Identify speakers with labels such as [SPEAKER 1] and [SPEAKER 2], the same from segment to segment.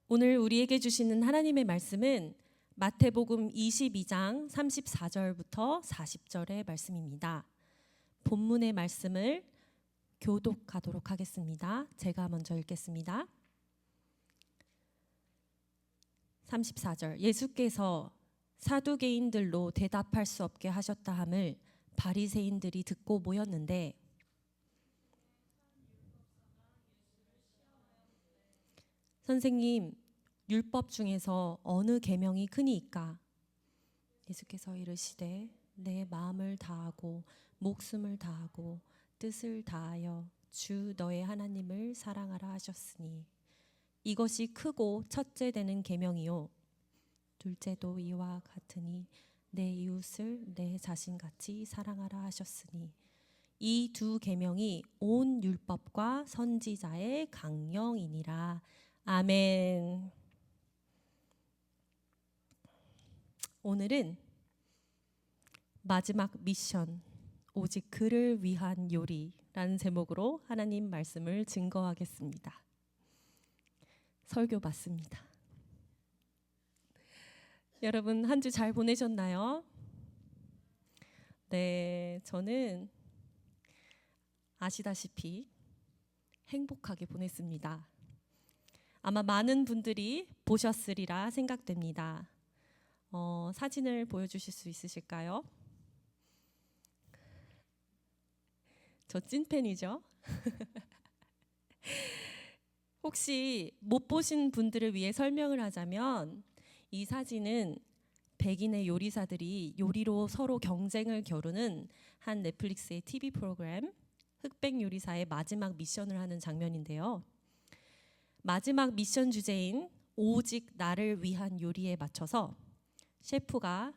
[SPEAKER 1] 오늘 우리에게 주시는 하나님의 말씀은 마태복음 22장 34절부터 40절의 말씀입니다. 본문의 말씀을 교독하도록 하겠습니다. 제가 먼저 읽겠습니다. 34절. 예수께서 사두개인들로 대답할 수 없게 하셨다 함을 바리새인들이 듣고 모였는데, 선생님, 율법 중에서 어느 계명이 크니이까? 예수께서 이르시되 내 마음을 다하고 목숨을 다하고 뜻을 다하여 주 너의 하나님을 사랑하라 하셨으니 이것이 크고 첫째 되는 계명이요 둘째도 이와 같으니 내 이웃을 내 자신같이 사랑하라 하셨으니 이 두 계명이 온 율법과 선지자의 강령이니라. 아멘. 오늘은 마지막 미션, 오직 그를 위한 요리라는 제목으로 하나님 말씀을 증거하겠습니다. 설교 맞습니다. 여러분 한 주 잘 보내셨나요? 네, 저는 아시다시피 행복하게 보냈습니다. 아마 많은 분들이 보셨으리라 생각됩니다. 사진을 보여주실 수 있으실까요? 저 찐팬이죠? 혹시 못 보신 분들을 위해 설명을 하자면 이 사진은 백인의 요리사들이 요리로 서로 경쟁을 겨루는 한 넷플릭스의 TV 프로그램 흑백 요리사의 마지막 미션을 하는 장면인데요. 마지막 미션 주제인 오직 나를 위한 요리에 맞춰서 셰프가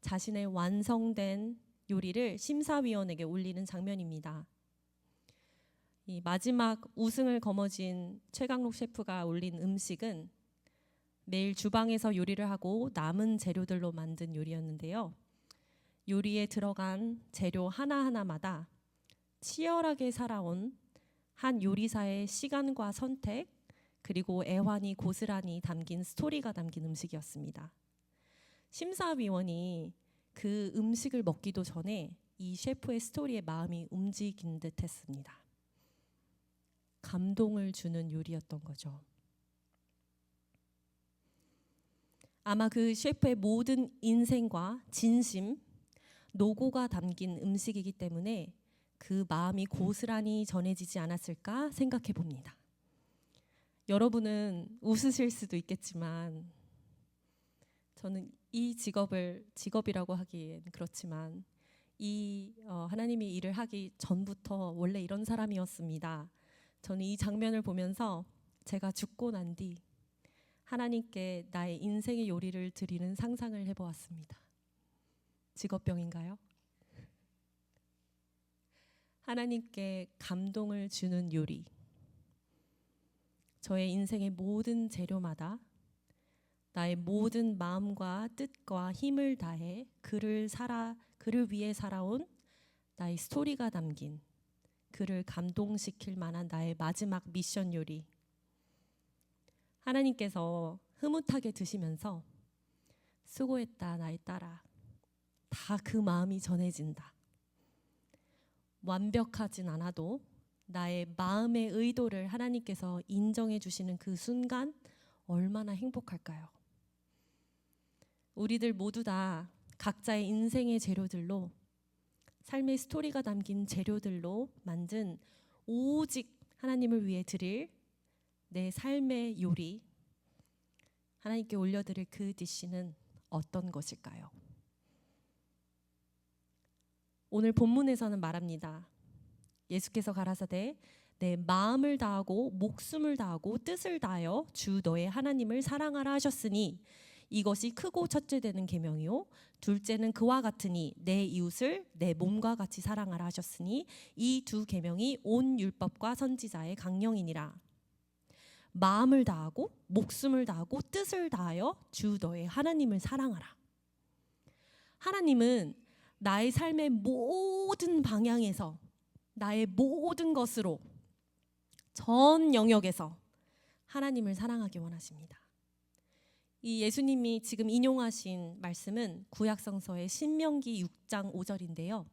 [SPEAKER 1] 자신의 완성된 요리를 심사위원에게 올리는 장면입니다. 이 마지막 우승을 거머쥔 최강록 셰프가 올린 음식은 매일 주방에서 요리를 하고 남은 재료들로 만든 요리였는데요. 요리에 들어간 재료 하나하나마다 치열하게 살아온 한 요리사의 시간과 선택, 그리고 애환이 고스란히 담긴 스토리가 담긴 음식이었습니다. 심사위원이 그 음식을 먹기도 전에 이 셰프의 스토리에 마음이 움직인 듯 했습니다. 감동을 주는 요리였던 거죠. 아마 그 셰프의 모든 인생과 진심, 노고가 담긴 음식이기 때문에 그 마음이 고스란히 전해지지 않았을까 생각해 봅니다. 여러분은 웃으실 수도 있겠지만 저는 이 직업이라고 하기엔 그렇지만 하나님이 일을 하기 전부터 원래 이런 사람이었습니다. 저는 이 장면을 보면서 제가 죽고 난 뒤 하나님께 나의 인생의 요리를 드리는 상상을 해보았습니다. 직업병인가요? 하나님께 감동을 주는 요리. 저의 인생의 모든 재료마다 나의 모든 마음과 뜻과 힘을 다해 그를 위해 살아온 나의 스토리가 담긴 그를 감동시킬 만한 나의 마지막 미션 요리. 하나님께서 흐뭇하게 드시면서 수고했다 나의 딸아. 다 그 마음이 전해진다. 완벽하진 않아도 나의 마음의 의도를 하나님께서 인정해 주시는 그 순간 얼마나 행복할까요? 우리들 모두 다 각자의 인생의 재료들로 삶의 스토리가 담긴 재료들로 만든 오직 하나님을 위해 드릴 내 삶의 요리, 하나님께 올려드릴 그 디시는 어떤 것일까요? 오늘 본문에서는 말합니다. 예수께서 가라사대 내 마음을 다하고 목숨을 다하고 뜻을 다하여 주 너의 하나님을 사랑하라 하셨으니 이것이 크고 첫째 되는 계명이요 둘째는 그와 같으니 내 이웃을 내 몸과 같이 사랑하라 하셨으니 이 두 계명이 온 율법과 선지자의 강령이니라. 마음을 다하고 목숨을 다하고 뜻을 다하여 주 너의 하나님을 사랑하라. 하나님은 나의 삶의 모든 방향에서 나의 모든 것으로 전 영역에서 하나님을 사랑하기 원하십니다. 이 예수님이 지금 인용하신 말씀은 구약성서의 신명기 6장 5절인데요.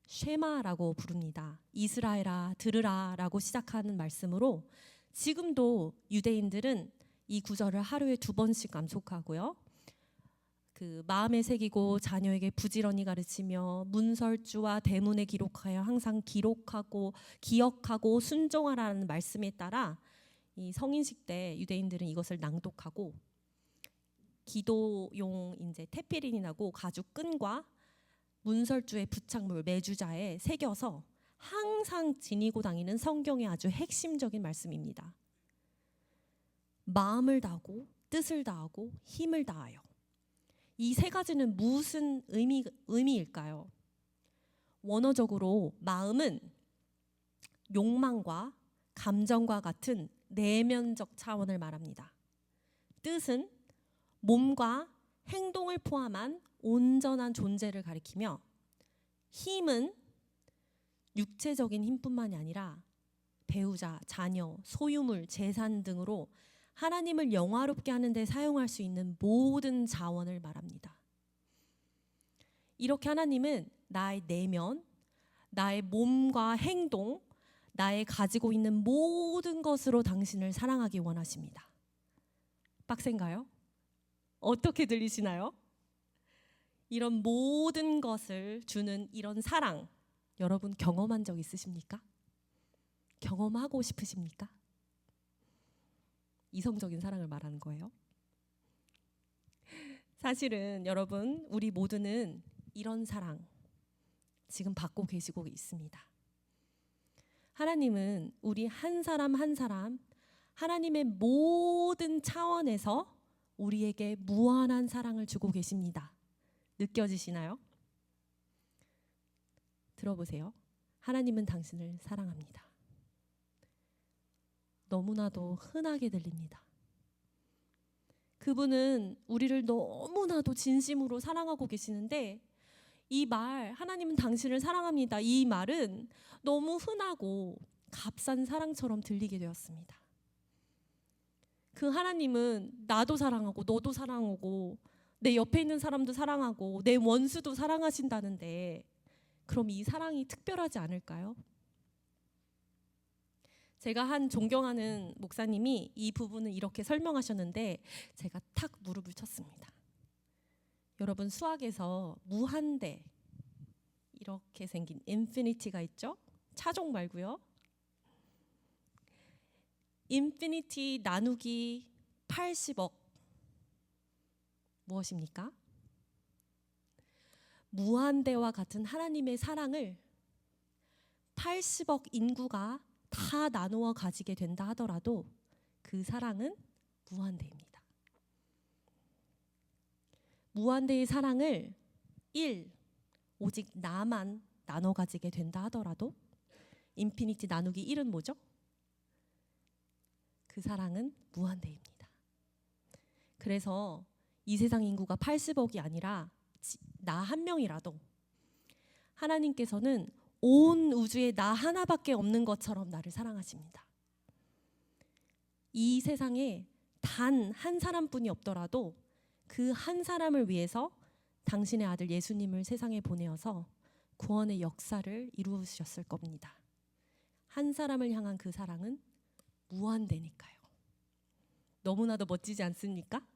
[SPEAKER 1] 쉐마라고 부릅니다. 이스라엘아 들으라 라고 시작하는 말씀으로 지금도 유대인들은 이 구절을 하루에 2번씩 암송하고요. 그 마음에 새기고 자녀에게 부지런히 가르치며 문설주와 대문에 기록하여 항상 기록하고 기억하고 순종하라는 말씀에 따라 이 성인식 때 유대인들은 이것을 낭독하고 기도용 이제 테피린이라고 가죽 끈과 문설주의 부착물 매주자에 새겨서 항상 지니고 다니는 성경의 아주 핵심적인 말씀입니다. 마음을 다하고 뜻을 다하고 힘을 다하여. 이 세 가지는 무슨 의미일까요? 원어적으로 마음은 욕망과 감정과 같은 내면적 차원을 말합니다. 뜻은 몸과 행동을 포함한 온전한 존재를 가리키며, 힘은 육체적인 힘뿐만이 아니라 배우자, 자녀, 소유물, 재산 등으로 하나님을 영화롭게 하는 데 사용할 수 있는 모든 자원을 말합니다. 이렇게 하나님은 나의 내면, 나의 몸과 행동, 나의 가지고 있는 모든 것으로 당신을 사랑하기 원하십니다. 빡센가요? 어떻게 들리시나요? 이런 모든 것을 주는 이런 사랑, 여러분 경험한 적 있으십니까? 경험하고 싶으십니까? 이성적인 사랑을 말하는 거예요. 사실은 여러분, 우리 모두는 이런 사랑 지금 받고 계시고 있습니다. 하나님은 우리 한 사람 한 사람 하나님의 모든 차원에서 우리에게 무한한 사랑을 주고 계십니다. 느껴지시나요? 들어보세요. 하나님은 당신을 사랑합니다. 너무나도 흔하게 들립니다. 그분은 우리를 너무나도 진심으로 사랑하고 계시는데, 이 말, 하나님은 당신을 사랑합니다, 이 말은 너무 흔하고 값싼 사랑처럼 들리게 되었습니다. 그 하나님은 나도 사랑하고 너도 사랑하고 내 옆에 있는 사람도 사랑하고 내 원수도 사랑하신다는데, 그럼 이 사랑이 특별하지 않을까요? 제가 한 존경하는 목사님이 이 부분을 이렇게 설명하셨는데 제가 탁 무릎을 쳤습니다. 여러분, 수학에서 무한대 이렇게 생긴 인피니티가 있죠? 차종 말고요. 인피니티 나누기 80억 무엇입니까? 무한대와 같은 하나님의 사랑을 80억 인구가 다 나누어 가지게 된다 하더라도 그 사랑은 무한대입니다. 무한대의 사랑을 오직 나만 나눠 가지게 된다 하더라도, 인피니티 나누기 1은 뭐죠? 그 사랑은 무한대입니다. 그래서 이 세상 인구가 80억이 아니라 나 한 명이라도 하나님께서는 온 우주에 나 하나밖에 없는 것처럼 나를 사랑하십니다. 이 세상에 단 한 사람뿐이 없더라도 그 한 사람을 위해서 당신의 아들 예수님을 세상에 보내어서 구원의 역사를 이루셨을 겁니다. 한 사람을 향한 그 사랑은 무한대니까요. 너무나도 멋지지 않습니까?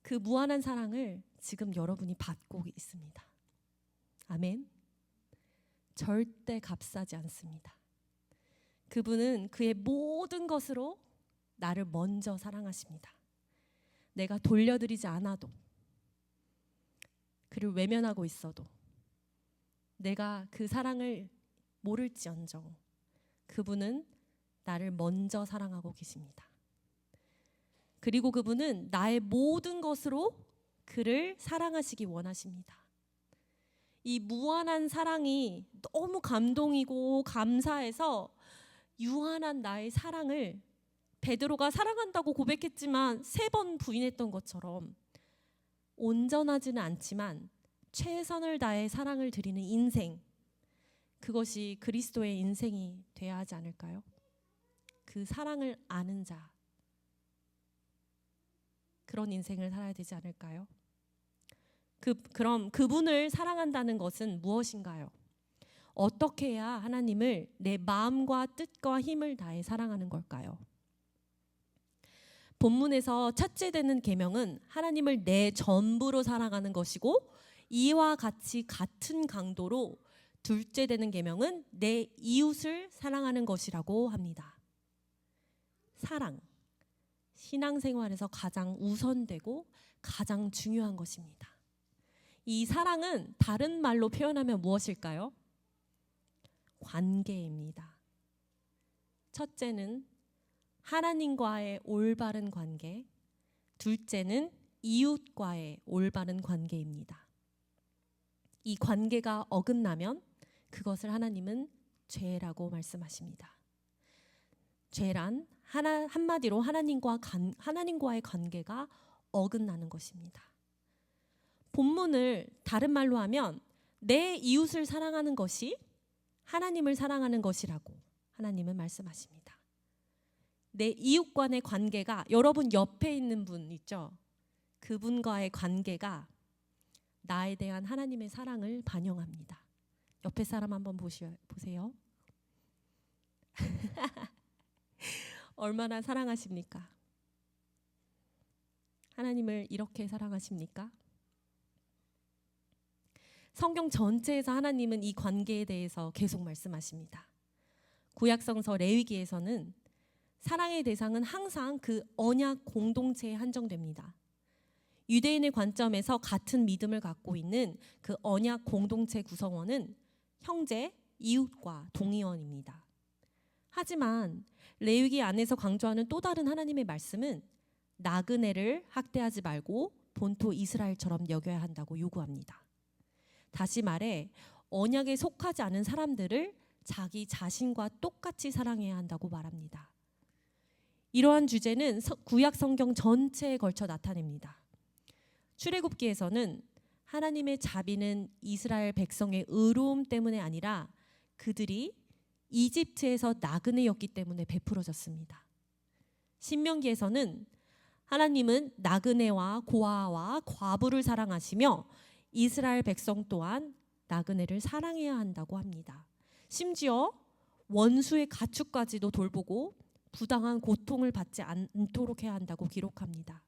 [SPEAKER 1] 그 무한한 사랑을 지금 여러분이 받고 있습니다. 아멘. 절대 값싸지 않습니다. 그분은 그의 모든 것으로 나를 먼저 사랑하십니다. 내가 돌려드리지 않아도, 그를 외면하고 있어도, 내가 그 사랑을 모를지언정 그분은 나를 먼저 사랑하고 계십니다. 그리고 그분은 나의 모든 것으로 그를 사랑하시기 원하십니다. 이 무한한 사랑이 너무 감동이고 감사해서 유한한 나의 사랑을 베드로가 사랑한다고 고백했지만 3번 부인했던 것처럼 온전하지는 않지만 최선을 다해 사랑을 드리는 인생, 그것이 그리스도의 인생이 돼야 하지 않을까요? 그 사랑을 아는 자, 그런 인생을 살아야 되지 않을까요? 그럼 그분을 사랑한다는 것은 무엇인가요? 어떻게 해야 하나님을 내 마음과 뜻과 힘을 다해 사랑하는 걸까요? 본문에서 첫째 되는 계명은 하나님을 내 전부로 사랑하는 것이고, 이와 같이 같은 강도로 둘째 되는 계명은 내 이웃을 사랑하는 것이라고 합니다. 사랑, 신앙생활에서 가장 우선되고 가장 중요한 것입니다. 이 사랑은 다른 말로 표현하면 무엇일까요? 관계입니다. 첫째는 하나님과의 올바른 관계, 둘째는 이웃과의 올바른 관계입니다. 이 관계가 어긋나면 그것을 하나님은 죄라고 말씀하십니다. 죄란 한마디로 하나님과의 관계가 어긋나는 것입니다. 본문을 다른 말로 하면 내 이웃을 사랑하는 것이 하나님을 사랑하는 것이라고 하나님은 말씀하십니다. 내 이웃과의 관계가, 여러분 옆에 있는 분 있죠? 그분과의 관계가 나에 대한 하나님의 사랑을 반영합니다. 옆에 사람 한번 보세요. 얼마나 사랑하십니까? 하나님을 이렇게 사랑하십니까? 성경 전체에서 하나님은 이 관계에 대해서 계속 말씀하십니다. 구약성서 레위기에서는 사랑의 대상은 항상 그 언약 공동체에 한정됩니다. 유대인의 관점에서 같은 믿음을 갖고 있는 그 언약 공동체 구성원은 형제, 이웃과 동의원입니다. 하지만 레위기 안에서 강조하는 또 다른 하나님의 말씀은 나그네를 학대하지 말고 본토 이스라엘처럼 여겨야 한다고 요구합니다. 다시 말해 언약에 속하지 않은 사람들을 자기 자신과 똑같이 사랑해야 한다고 말합니다. 이러한 주제는 구약 성경 전체에 걸쳐 나타냅니다. 출애굽기에서는 하나님의 자비는 이스라엘 백성의 의로움 때문에 아니라 그들이 이집트에서 나그네였기 때문에 베풀어졌습니다. 신명기에서는 하나님은 나그네와 고아와 과부를 사랑하시며 이스라엘 백성 또한 나그네를 사랑해야 한다고 합니다. 심지어 원수의 가축까지도 돌보고 부당한 고통을 받지 않도록 해야 한다고 기록합니다.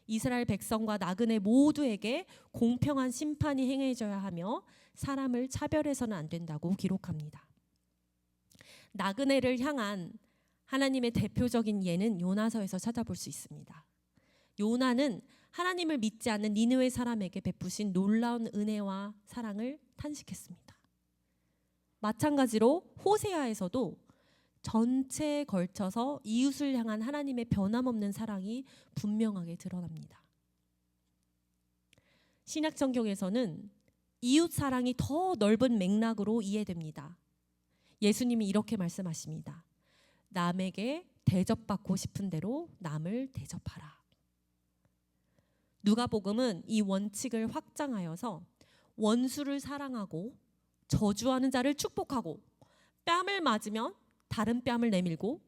[SPEAKER 1] 이스라엘 백성과 나그네 모두에게 공평한 심판이 행해져야 하며 사람을 차별해서는 안 된다고 기록합니다. 나그네를 향한 하나님의 대표적인 예는 요나서에서 찾아볼 수 있습니다. 요나는 하나님을 믿지 않는 니느웨 사람에게 베푸신 놀라운 은혜와 사랑을 탄식했습니다. 마찬가지로 호세아에서도 전체에 걸쳐서 이웃을 향한 하나님의 변함없는 사랑이 분명하게 드러납니다. 신약 성경에서는 이웃 사랑이 더 넓은 맥락으로 이해됩니다. 예수님이 이렇게 말씀하십니다. 남에게 대접받고 싶은 대로 남을 대접하라. 누가복음은 이 원칙을 확장하여서 원수를 사랑하고 저주하는 자를 축복하고 뺨을 맞으면 다른 뺨을 내밀고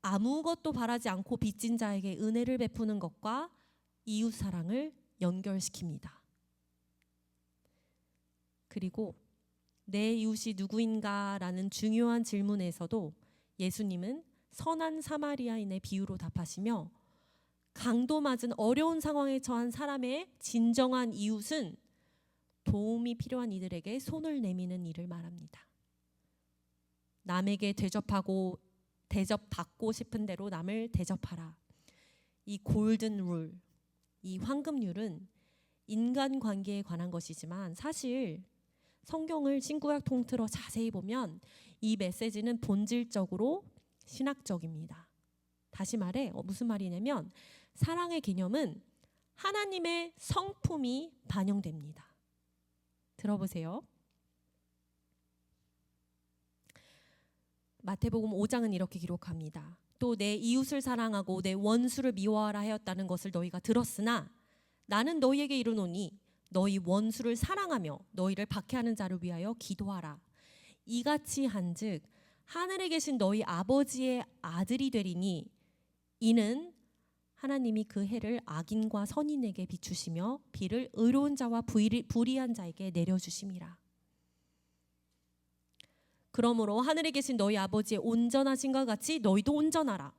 [SPEAKER 1] 아무것도 바라지 않고 빚진 자에게 은혜를 베푸는 것과 이웃 사랑을 연결시킵니다. 그리고 내 이웃이 누구인가라는 중요한 질문에서도 예수님은 선한 사마리아인의 비유로 답하시며 강도 맞은 어려운 상황에 처한 사람의 진정한 이웃은 도움이 필요한 이들에게 손을 내미는 일을 말합니다. 남에게 대접받고 싶은 대로 남을 대접하라. 이 골든 룰, 이 황금률은 인간관계에 관한 것이지만 사실 성경을 신구약 통틀어 자세히 보면 이 메시지는 본질적으로 신학적입니다. 다시 말해 무슨 말이냐면 사랑의 개념은 하나님의 성품이 반영됩니다. 들어보세요. 마태복음 5장은 이렇게 기록합니다. 또 내 이웃을 사랑하고 내 원수를 미워하라 하였다는 것을 너희가 들었으나 나는 너희에게 이르노니 너희 원수를 사랑하며 너희를 박해하는 자를 위하여 기도하라. 이같이 한즉 하늘에 계신 너희 아버지의 아들이 되리니 이는 하나님이 그 해를 악인과 선인에게 비추시며 비를 의로운 자와 불의한 자에게 내려주심이라. 그러므로 하늘에 계신 너희 아버지의 온전하신과 같이 너희도 온전하라.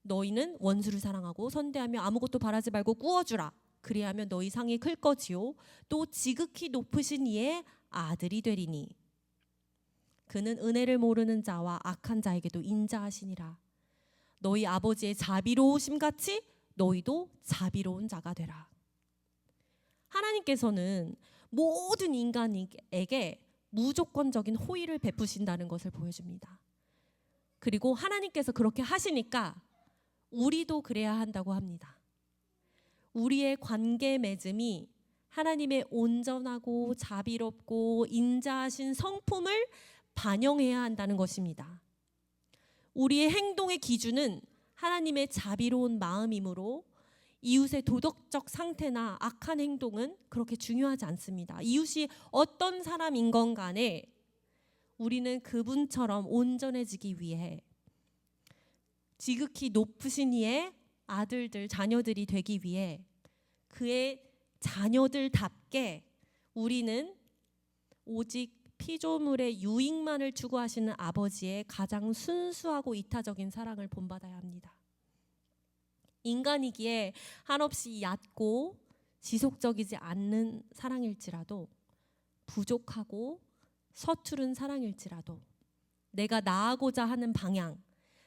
[SPEAKER 1] 너희는 원수를 사랑하고 선대하며 아무것도 바라지 말고 꾸어주라. 그리하면 너희 상이 클 거지요 또 지극히 높으신 이의 아들이 되리니 그는 은혜를 모르는 자와 악한 자에게도 인자하시니라. 너희 아버지의 자비로우심 같이 너희도 자비로운 자가 되라. 하나님께서는 모든 인간에게 무조건적인 호의를 베푸신다는 것을 보여줍니다. 그리고 하나님께서 그렇게 하시니까 우리도 그래야 한다고 합니다. 우리의 관계 맺음이 하나님의 온전하고 자비롭고 인자하신 성품을 반영해야 한다는 것입니다. 우리의 행동의 기준은 하나님의 자비로운 마음이므로 이웃의 도덕적 상태나 악한 행동은 그렇게 중요하지 않습니다. 이웃이 어떤 사람인 건 간에 우리는 그분처럼 온전해지기 위해 지극히 높으신 이의 아들들, 자녀들이 되기 위해 그의 자녀들답게 우리는 오직 피조물의 유익만을 추구하시는 아버지의 가장 순수하고 이타적인 사랑을 본받아야 합니다. 인간이기에 한없이 얕고 지속적이지 않는 사랑일지라도, 부족하고 서투른 사랑일지라도, 내가 나아가고자 하는 방향,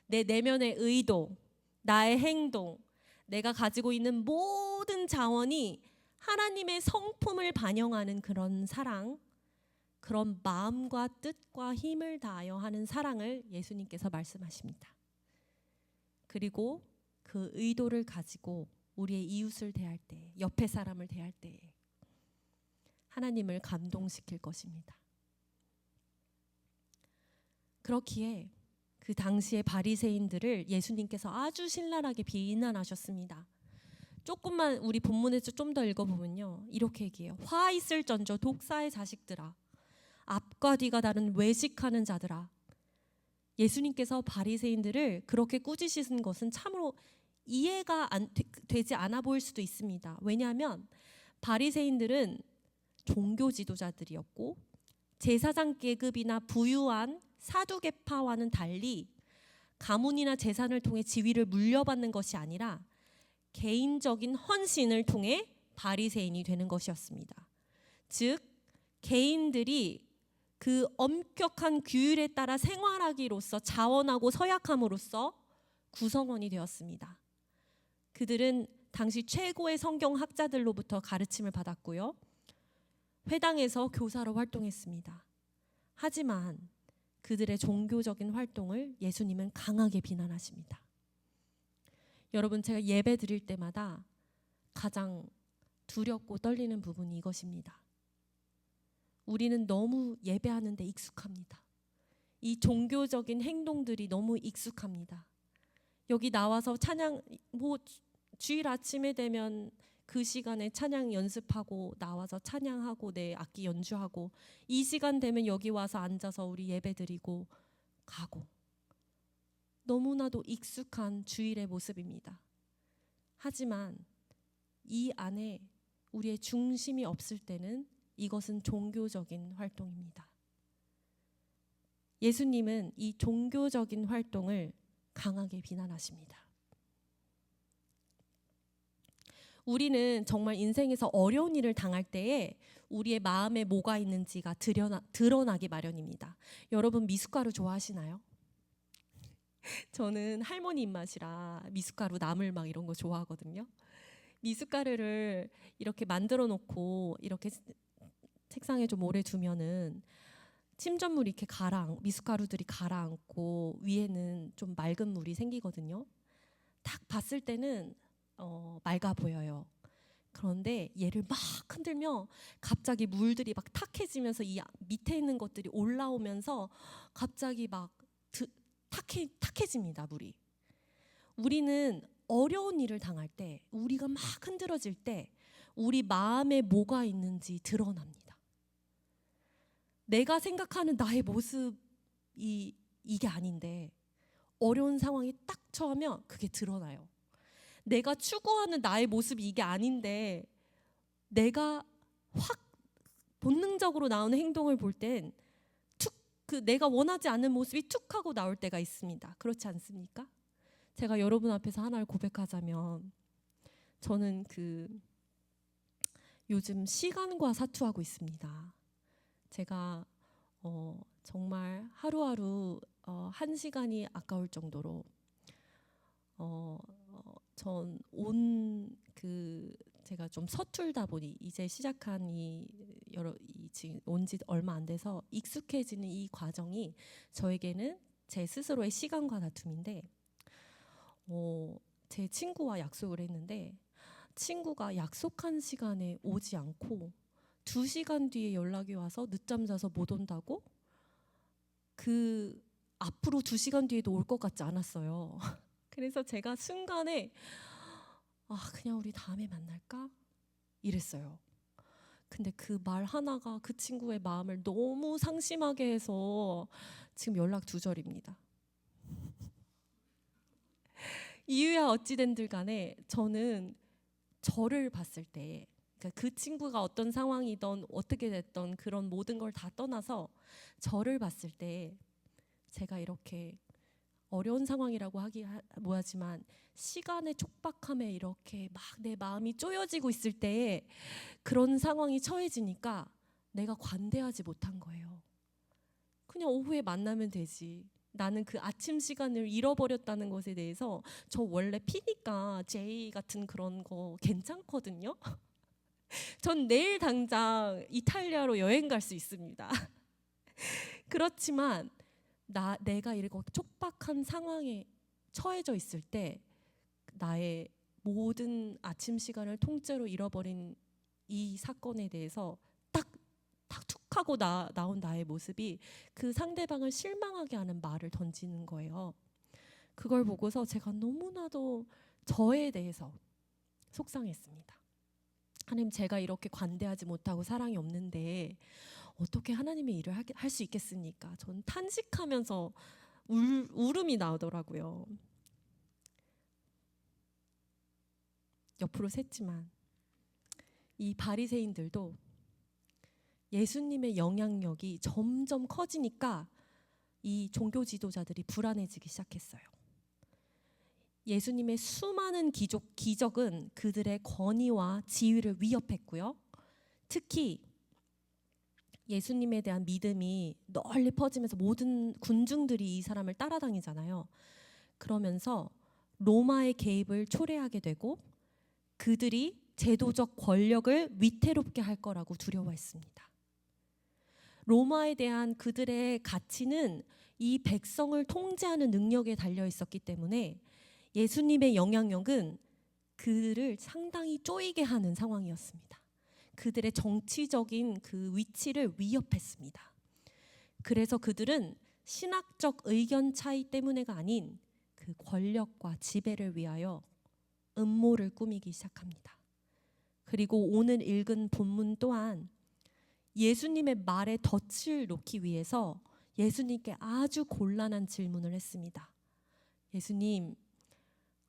[SPEAKER 1] 내 내면의 의도, 나의 행동, 내가 가지고 있는 모든 자원이 하나님의 성품을 반영하는 그런 사랑, 그런 마음과 뜻과 힘을 다하여 하는 사랑을 예수님께서 말씀하십니다. 그리고 그 의도를 가지고 우리의 이웃을 대할 때, 옆에 사람을 대할 때 하나님을 감동시킬 것입니다. 그렇기에 그 당시의 바리새인들을 예수님께서 아주 신랄하게 비난하셨습니다. 조금만 우리 본문에서 좀 더 읽어보면요, 이렇게 얘기해요. 화 있을전저 독사의 자식들아, 앞과 뒤가 다른 외식하는 자들아. 예수님께서 바리새인들을 그렇게 꾸짖으신 것은 참으로 이해가 되지 않아 보일 수도 있습니다. 왜냐하면 바리새인들은 종교 지도자들이었고 제사장 계급이나 부유한 사두개파와는 달리 가문이나 재산을 통해 지위를 물려받는 것이 아니라 개인적인 헌신을 통해 바리새인이 되는 것이었습니다. 즉 개인들이 그 엄격한 규율에 따라 생활하기로서 자원하고 서약함으로써 구성원이 되었습니다. 그들은 당시 최고의 성경학자들로부터 가르침을 받았고요, 회당에서 교사로 활동했습니다. 하지만 그들의 종교적인 활동을 예수님은 강하게 비난하십니다. 여러분, 제가 예배 드릴 때마다 가장 두렵고 떨리는 부분이 이것입니다. 우리는 너무 예배하는 데 익숙합니다. 이 종교적인 행동들이 너무 익숙합니다. 여기 나와서 찬양, 주일 아침에 되면 그 시간에 찬양 연습하고 나와서 찬양하고 내 악기 연주하고, 이 시간 되면 여기 와서 앉아서 우리 예배 드리고 가고, 너무나도 익숙한 주일의 모습입니다. 하지만 이 안에 우리의 중심이 없을 때는 이것은 종교적인 활동입니다. 예수님은 이 종교적인 활동을 강하게 비난하십니다. 우리는 정말 인생에서 어려운 일을 당할 때에 우리의 마음에 뭐가 있는지가 드러나기 마련입니다. 여러분, 미숫가루 좋아하시나요? 저는 할머니 입맛이라 미숫가루, 나물 막 이런 거 좋아하거든요. 미숫가루를 이렇게 만들어 놓고 이렇게 책상에 좀 오래 두면은 침전물이 이렇게 미숫가루들이 가라앉고 위에는 좀 맑은 물이 생기거든요. 딱 봤을 때는 맑아 보여요. 그런데 얘를 막 흔들면 갑자기 물들이 막 탁해지면서 이 밑에 있는 것들이 올라오면서 갑자기 막 탁해집니다, 물이. 우리는 어려운 일을 당할 때, 우리가 막 흔들어질 때 우리 마음에 뭐가 있는지 드러납니다. 내가 생각하는 나의 모습이 이게 아닌데 어려운 상황이 딱 처하면 그게 드러나요. 내가 추구하는 나의 모습이 이게 아닌데 내가 확 본능적으로 나오는 행동을 볼 땐 내가 원하지 않는 모습이 툭 하고 나올 때가 있습니다. 그렇지 않습니까? 제가 여러분 앞에서 하나를 고백하자면, 저는 요즘 시간과 사투하고 있습니다. 제가 정말 하루하루 1시간이 아까울 정도로 제가 좀 서툴다 보니 이제 시작한 지금 온 지 얼마 안 돼서 익숙해지는 이 과정이 저에게는 제 스스로의 시간과 다툼인데, 제 친구와 약속을 했는데 친구가 약속한 시간에 오지 않고 2시간 뒤에 연락이 와서 늦잠 자서 못 온다고? 앞으로 2시간 뒤에도 올 것 같지 않았어요. 그래서 제가 순간에 그냥 우리 다음에 만날까? 이랬어요. 근데 그 말 하나가 그 친구의 마음을 너무 상심하게 해서 지금 연락 두절입니다. 이유야 어찌된들 간에 저는 저를 봤을 때, 그러니까 그 친구가 어떤 상황이든 어떻게 됐던 그런 모든 걸 다 떠나서 저를 봤을 때, 제가 이렇게 어려운 상황이라고 하기 뭐하지만 시간의 촉박함에 이렇게 막 내 마음이 쪼여지고 있을 때 그런 상황이 처해지니까 내가 관대하지 못한 거예요. 그냥 오후에 만나면 되지. 나는 그 아침 시간을 잃어버렸다는 것에 대해서, 저 원래 피니까 제이 같은 그런 거 괜찮거든요. 전 내일 당장 이탈리아로 여행 갈 수 있습니다. 그렇지만 내가 이렇게 촉박한 상황에 처해져 있을 때 나의 모든 아침 시간을 통째로 잃어버린 이 사건에 대해서 딱 툭 하고 나온 나의 모습이 그 상대방을 실망하게 하는 말을 던지는 거예요. 그걸 보고서 제가 너무나도 저에 대해서 속상했습니다. 하나님, 제가 이렇게 관대하지 못하고 사랑이 없는데 어떻게 하나님의 일을 할 수 있겠습니까? 전 탄식하면서 울음이 나오더라고요. 옆으로 샜지만 이 바리새인들도 예수님의 영향력이 점점 커지니까 이 종교 지도자들이 불안해지기 시작했어요. 예수님의 수많은 기적은 그들의 권위와 지위를 위협했고요. 특히 예수님에 대한 믿음이 널리 퍼지면서 모든 군중들이 이 사람을 따라다니잖아요. 그러면서 로마의 개입을 초래하게 되고 그들이 제도적 권력을 위태롭게 할 거라고 두려워했습니다. 로마에 대한 그들의 가치는 이 백성을 통제하는 능력에 달려 있었기 때문에 예수님의 영향력은 그들을 상당히 쪼이게 하는 상황이었습니다. 그들의 정치적인 그 위치를 위협했습니다. 그래서 그들은 신학적 의견 차이 때문에가 아닌 그 권력과 지배를 위하여 음모를 꾸미기 시작합니다. 그리고 오늘 읽은 본문 또한 예수님의 말에 덫을 놓기 위해서 예수님께 아주 곤란한 질문을 했습니다. 예수님,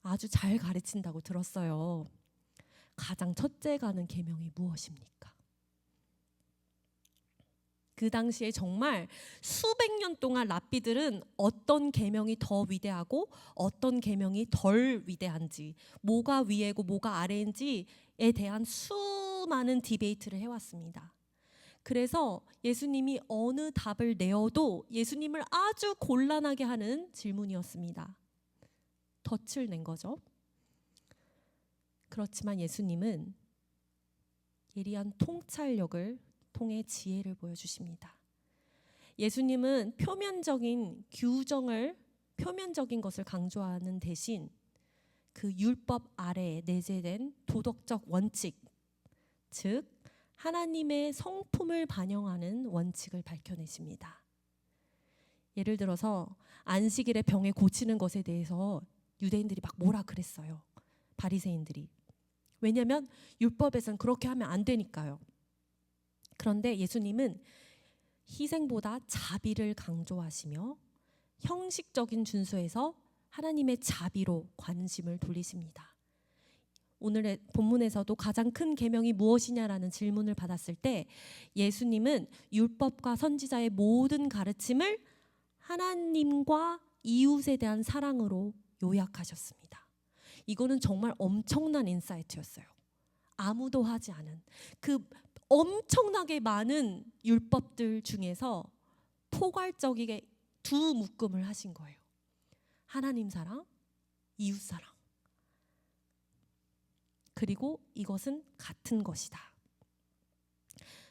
[SPEAKER 1] 아주 잘 가르친다고 들었어요. 가장 첫째 가는 계명이 무엇입니까? 그 당시에 정말 수백 년 동안 랍비들은 어떤 계명이 더 위대하고 어떤 계명이 덜 위대한지, 뭐가 위에고 뭐가 아래인지에 대한 수많은 디베이트를 해왔습니다. 그래서 예수님이 어느 답을 내어도 예수님을 아주 곤란하게 하는 질문이었습니다. 덫을 낸 거죠. 그렇지만 예수님은 예리한 통찰력을 통해 지혜를 보여주십니다. 예수님은 표면적인 것을 강조하는 대신 그 율법 아래에 내재된 도덕적 원칙, 즉 하나님의 성품을 반영하는 원칙을 밝혀내십니다. 예를 들어서 안식일에 병에 고치는 것에 대해서 유대인들이 막 뭐라 그랬어요. 바리새인들이. 왜냐하면 율법에서는 그렇게 하면 안 되니까요. 그런데 예수님은 희생보다 자비를 강조하시며 형식적인 준수에서 하나님의 자비로 관심을 돌리십니다. 오늘의 본문에서도 가장 큰 계명이 무엇이냐라는 질문을 받았을 때 예수님은 율법과 선지자의 모든 가르침을 하나님과 이웃에 대한 사랑으로 요약하셨습니다. 이거는 정말 엄청난 인사이트였어요. 아무도 하지 않은 그 엄청나게 많은 율법들 중에서 포괄적이게 두 묶음을 하신 거예요. 하나님 사랑, 이웃 사랑. 그리고 이것은 같은 것이다.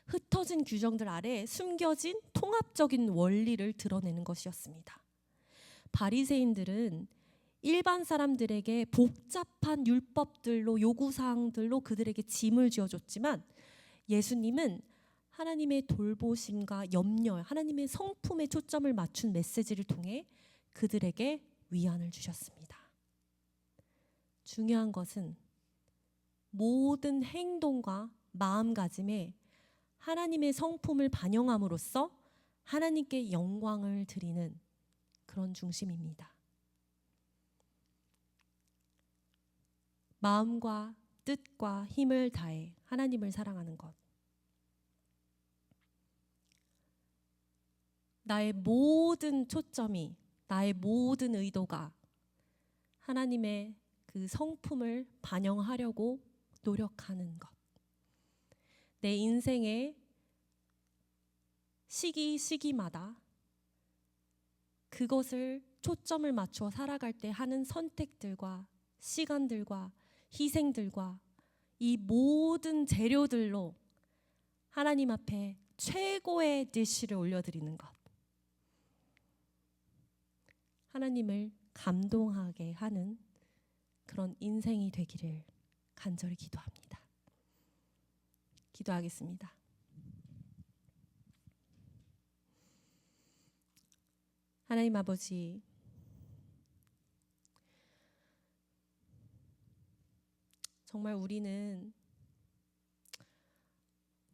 [SPEAKER 1] 흩어진 규정들 아래 숨겨진 통합적인 원리를 드러내는 것이었습니다. 바리새인들은 일반 사람들에게 복잡한 율법들로 요구사항들로 그들에게 짐을 지어줬지만 예수님은 하나님의 돌보심과 염려, 하나님의 성품에 초점을 맞춘 메시지를 통해 그들에게 위안을 주셨습니다. 중요한 것은 모든 행동과 마음가짐에 하나님의 성품을 반영함으로써 하나님께 영광을 드리는 그런 중심입니다. 마음과 뜻과 힘을 다해 하나님을 사랑하는 것. 나의 모든 초점이, 나의 모든 의도가 하나님의 그 성품을 반영하려고 노력하는 것. 내 인생의 시기마다 그것을 초점을 맞춰 살아갈 때 하는 선택들과 시간들과 희생들과 이 모든 재료들로 하나님 앞에 최고의 디시를 올려드리는 것. 하나님을 감동하게 하는 그런 인생이 되기를 간절히 기도합니다. 기도하겠습니다. 하나님 아버지, 정말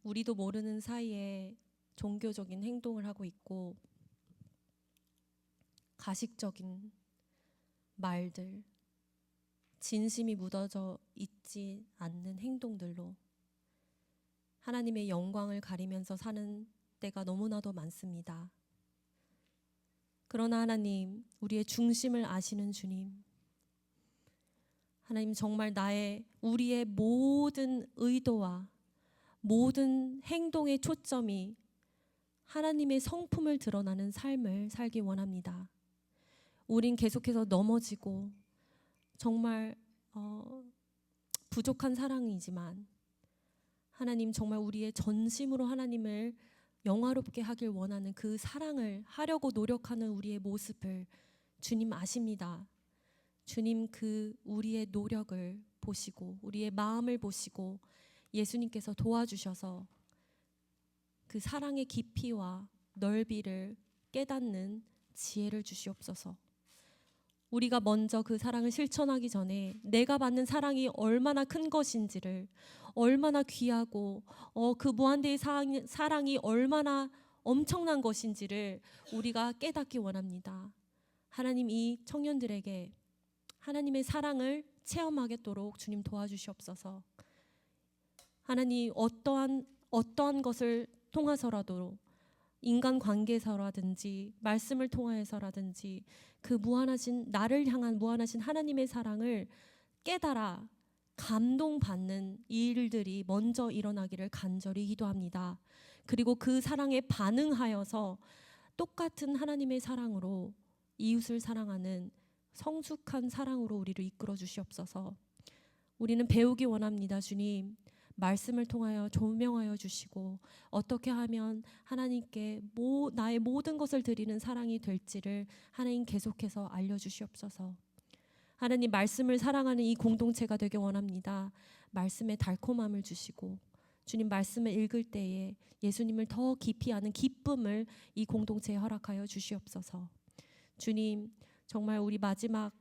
[SPEAKER 1] 우리도 모르는 사이에 종교적인 행동을 하고 있고 가식적인 말들, 진심이 묻어져 있지 않는 행동들로 하나님의 영광을 가리면서 사는 때가 너무나도 많습니다. 그러나 하나님, 우리의 중심을 아시는 주님, 하나님 정말 우리의 모든 의도와 모든 행동의 초점이 하나님의 성품을 드러나는 삶을 살기 원합니다. 우린 계속해서 넘어지고 정말 부족한 사랑이지만 하나님 정말 우리의 전심으로 하나님을 영화롭게 하길 원하는 그 사랑을 하려고 노력하는 우리의 모습을 주님 아십니다. 주님 그 우리의 노력을 보시고 우리의 마음을 보시고 예수님께서 도와주셔서 그 사랑의 깊이와 넓이를 깨닫는 지혜를 주시옵소서. 우리가 먼저 그 사랑을 실천하기 전에 내가 받는 사랑이 얼마나 큰 것인지를, 얼마나 귀하고 그 무한대의 사랑이 얼마나 엄청난 것인지를 우리가 깨닫기 원합니다. 하나님, 이 청년들에게 하나님의 사랑을 체험하겠도록 주님 도와주시옵소서. 하나님, 어떠한 것을 통해서라도 인간 관계에서라든지 말씀을 통하여서라든지 그 무한하신 나를 향한 무한하신 하나님의 사랑을 깨달아 감동받는 일들이 먼저 일어나기를 간절히 기도합니다. 그리고 그 사랑에 반응하여서 똑같은 하나님의 사랑으로 이웃을 사랑하는 성숙한 사랑으로 우리를 이끌어 주시옵소서. 우리는 배우기 원합니다. 주님, 말씀을 통하여 조명하여 주시고 어떻게 하면 하나님께 나의 모든 것을 드리는 사랑이 될지를 하나님 계속해서 알려주시옵소서. 하나님, 말씀을 사랑하는 이 공동체가 되게 원합니다. 말씀에 달콤함을 주시고 주님 말씀을 읽을 때에 예수님을 더 깊이 아는 기쁨을 이 공동체에 허락하여 주시옵소서. 주님, 정말 우리 마지막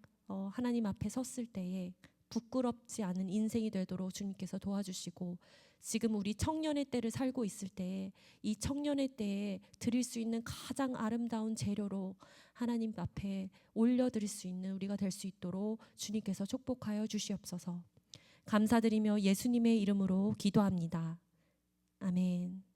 [SPEAKER 1] 하나님 앞에 섰을 때에 부끄럽지 않은 인생이 되도록 주님께서 도와주시고 지금 우리 청년의 때를 살고 있을 때에 이 청년의 때에 드릴 수 있는 가장 아름다운 재료로 하나님 앞에 올려드릴 수 있는 우리가 될 수 있도록 주님께서 축복하여 주시옵소서. 감사드리며 예수님의 이름으로 기도합니다. 아멘.